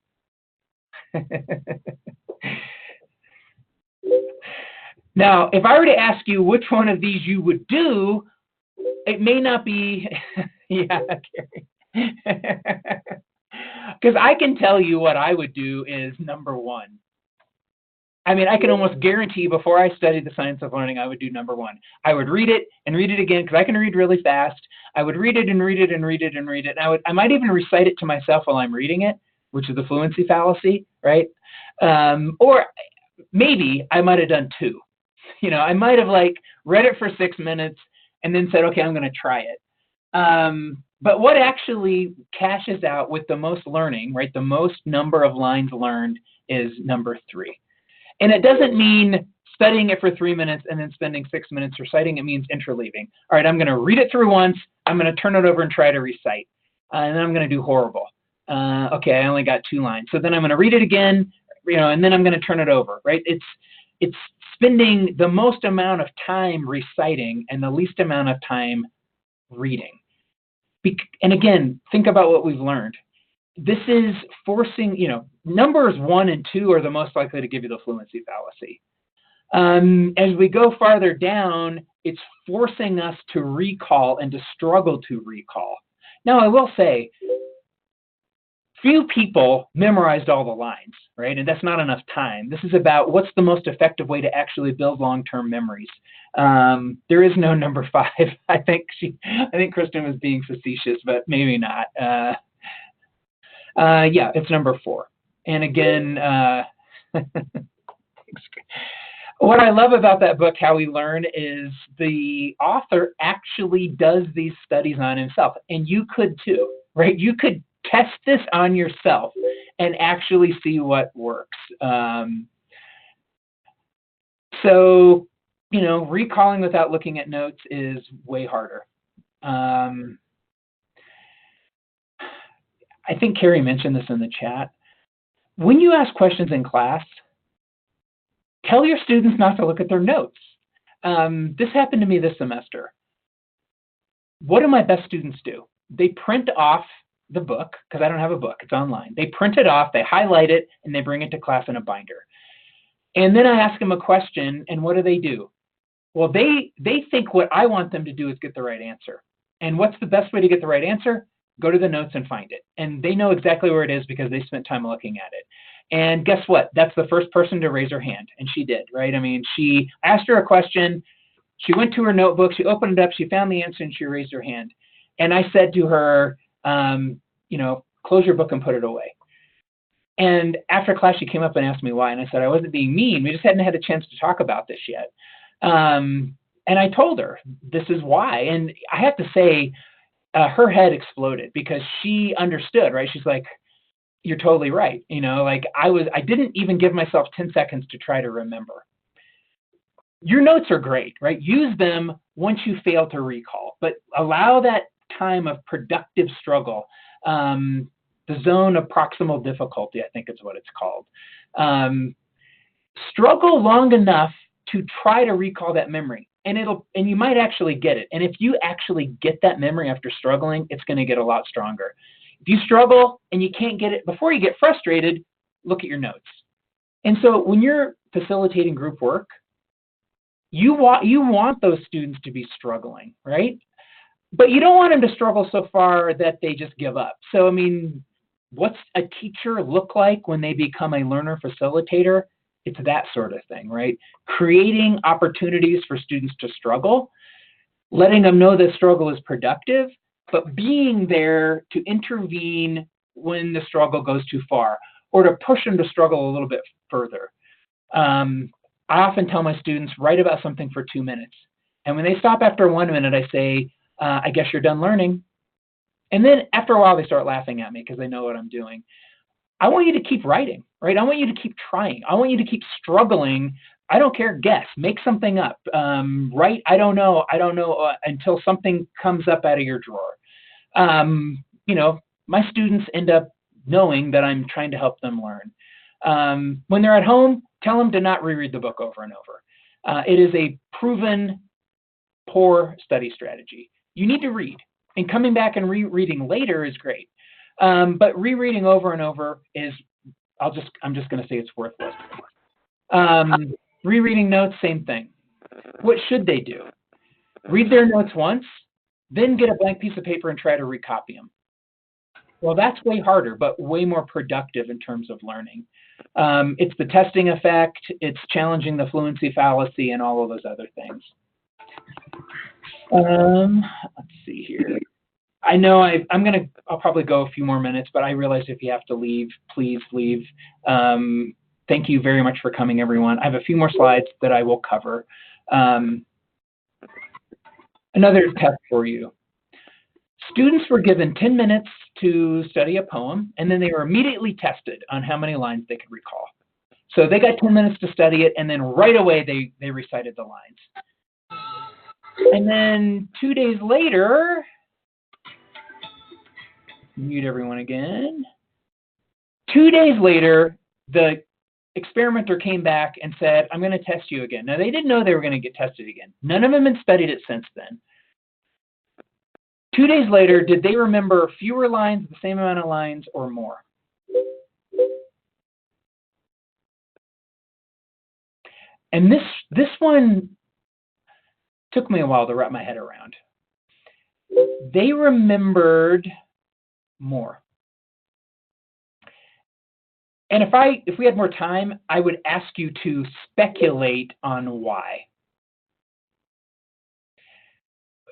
Now, if I were to ask you which one of these you would do, it may not be, yeah, Gary. Because I can tell you what I would do is number 1. I mean, I can almost guarantee before I studied the science of learning, I would do number 1. I would read it and read it again because I can read really fast. I would read it and read it and read it and read it. And I might even recite it to myself while I'm reading it, which is the fluency fallacy, right? Or maybe I might have done 2. I might have read it for 6 minutes and then said, okay, I'm going to try it. But what actually cashes out with the most learning, right? The most number of lines learned is number 3. And it doesn't mean studying it for 3 minutes and then spending 6 minutes reciting. It means interleaving. All right, I'm going to read it through once. I'm going to turn it over and try to recite. And then I'm going to do horrible. Okay, I only got 2 lines. So then I'm going to read it again, and then I'm going to turn it over, right? It's spending the most amount of time reciting and the least amount of time reading. And again, think about what we've learned. This is forcing, numbers 1 and 2 are the most likely to give you the fluency fallacy. As we go farther down, it's forcing us to recall and to struggle to recall. Now, I will say, few people memorized all the lines, right? And that's not enough time. This is about what's the most effective way to actually build long-term memories. There is no number 5. I think Kristen was being facetious, but maybe not. Yeah, it's number 4. And again, what I love about that book, How We Learn, is the author actually does these studies on himself. And you could too, right? You could test this on yourself and actually see what works. So, recalling without looking at notes is way harder. I think Carrie mentioned this in the chat. When you ask questions in class, tell your students not to look at their notes. This happened to me this semester. What do my best students do? They print off the book, because I don't have a book, it's online. They print it off, they highlight it, and they bring it to class in a binder. And then I ask them a question, and what do? Well, they think what I want them to do is get the right answer. And what's the best way to get the right answer? Go to the notes and find it. And they know exactly where it is because they spent time looking at it. And guess what? That's the first person to raise her hand. And she did, right? I mean, I asked her a question. She went to her notebook. She opened it up. She found the answer, and she raised her hand. And I said to her, close your book and put it away. And after class, she came up and asked me why. And I said, I wasn't being mean. We just hadn't had a chance to talk about this yet. And I told her, this is why. And I have to say, her head exploded because she understood, right? She's like, you're totally right. I didn't even give myself 10 seconds to try to remember. your notes are great, right? Use them once you fail to recall, but allow that time of productive struggle. The zone of proximal difficulty, I think is what it's called. Struggle long enough to try to recall that memory, and you might actually get it. And if you actually get that memory after struggling, it's going to get a lot stronger. If you struggle and you can't get it before you get frustrated, look at your notes. And so when you're facilitating group work, you want those students to be struggling, right? But you don't want them to struggle so far that they just give up. So, I mean, what's a teacher look like when they become a learner facilitator? It's that sort of thing, right? Creating opportunities for students to struggle, letting them know that struggle is productive, but being there to intervene when the struggle goes too far, or to push them to struggle a little bit further. I often tell my students, write about something for 2 minutes. And when they stop after 1 minute, I say, I guess you're done learning. And then after a while, they start laughing at me because they know what I'm doing. I want you to keep writing, right? I want you to keep trying. I want you to keep struggling. I don't care, guess, make something up. Write, I don't know, until something comes up out of your drawer. My students end up knowing that I'm trying to help them learn. When they're at home, tell them to not reread the book over and over. It is a proven poor study strategy. You need to read, and coming back and rereading later is great. But rereading over and over is, I'm just going to say it's worthless. Rereading notes, same thing. What should they do? Read their notes once, then get a blank piece of paper and try to recopy them. Well, that's way harder, but way more productive in terms of learning. It's the testing effect, it's challenging the fluency fallacy, and all of those other things. Let's see here. I know I'll probably go a few more minutes, but I realize if you have to leave, please leave. Thank you very much for coming, everyone. I have a few more slides that I will cover. Another test for you. Students were given 10 minutes to study a poem, and then they were immediately tested on how many lines they could recall. So they got 10 minutes to study it, and then right away they recited the lines. And then 2 days later, mute everyone again. 2 days later, the experimenter came back and said, I'm going to test you again. Now, they didn't know they were going to get tested again. None of them had studied it since then. 2 days later, did they remember fewer lines, the same amount of lines, or more? And this one took me a while to wrap my head around. They remembered more. And if we had more time, I would ask you to speculate on why.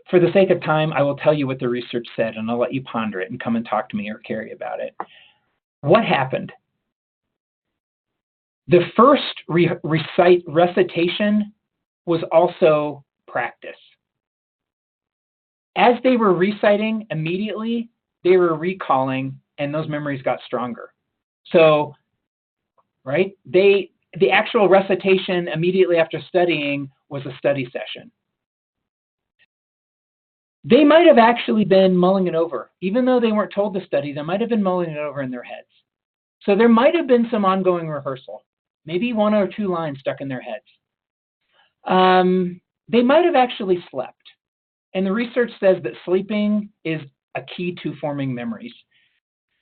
For the sake of time, I will tell you what the research said, and I'll let you ponder it and come and talk to me or Carrie about it. What happened? The first recitation was also practice. As they were reciting immediately, they were recalling, and those memories got stronger. So, right, the actual recitation immediately after studying was a study session. They might have actually been mulling it over. Even though they weren't told to study, they might have been mulling it over in their heads. So there might have been some ongoing rehearsal, maybe 1 or 2 lines stuck in their heads. They might have actually slept. And the research says that sleeping is a key to forming memories.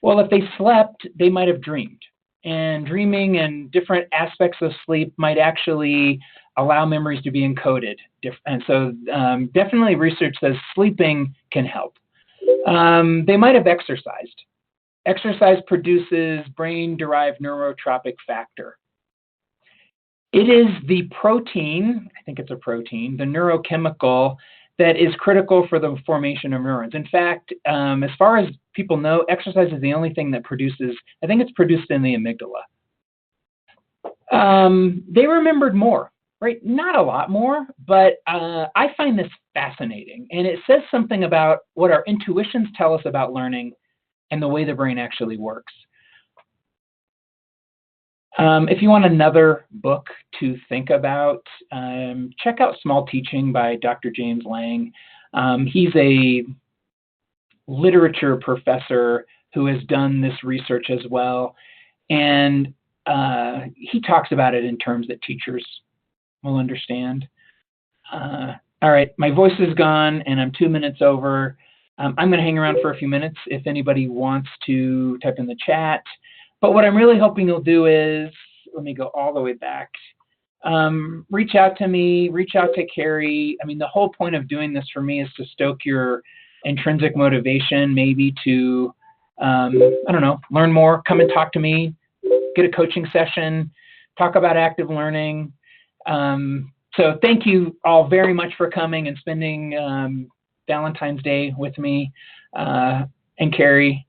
Well, if they slept, they might have dreamed. And dreaming and different aspects of sleep might actually allow memories to be encoded. And so definitely research says sleeping can help. They might have exercised. Exercise produces brain-derived neurotrophic factor. It is the protein, I think it's a protein, the neurochemical that is critical for the formation of neurons. In fact, as far as people know, exercise is the only thing that produces, I think it's produced in the amygdala. They remembered more, right? Not a lot more, but I find this fascinating. And it says something about what our intuitions tell us about learning and the way the brain actually works. If you want another book to think about, check out Small Teaching by Dr. James Lang. He's a literature professor who has done this research as well, and he talks about it in terms that teachers will understand. All right, my voice is gone, and I'm 2 minutes over. I'm going to hang around for a few minutes if anybody wants to type in the chat. But what I'm really hoping you'll do is, let me go all the way back. Reach out to me, reach out to Carrie. I mean, the whole point of doing this for me is to stoke your intrinsic motivation, maybe to, I don't know, learn more, come and talk to me, get a coaching session, talk about active learning. So thank you all very much for coming and spending Valentine's Day with me and Carrie.